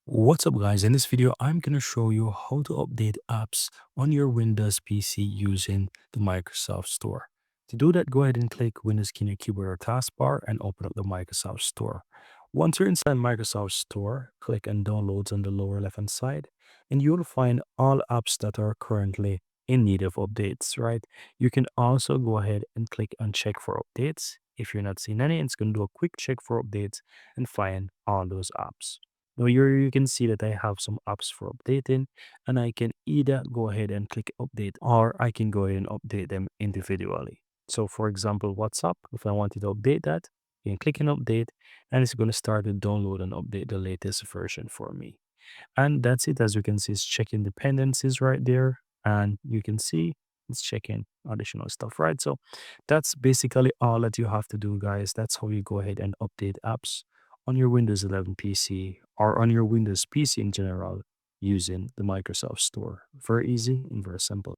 What's up guys, in this video I'm going to show you how to update apps on your Windows PC using the Microsoft Store. To do that, go ahead and click Windows key in your keyboard or taskbar and open up the Microsoft Store. Once you're inside Microsoft Store, click on Downloads on the lower left hand side and you'll find all apps that are currently in need of updates, right? You can also go ahead and click on Check for Updates. If you're not seeing any, it's going to do a quick check for updates and find all those apps. Now here you can see that I have some apps for updating, and I can either go ahead and click update or I can go ahead and update them individually. So for example, WhatsApp, if I wanted to update that, you can click on update and it's going to start to download and update the latest version for me. And that's it. As you can see, it's checking dependencies right there. And you can see it's checking additional stuff, right? So that's basically all that you have to do, guys. That's how you go ahead and update apps on your Windows 11 PC or on your Windows PC in general using the Microsoft Store. Very easy and very simple.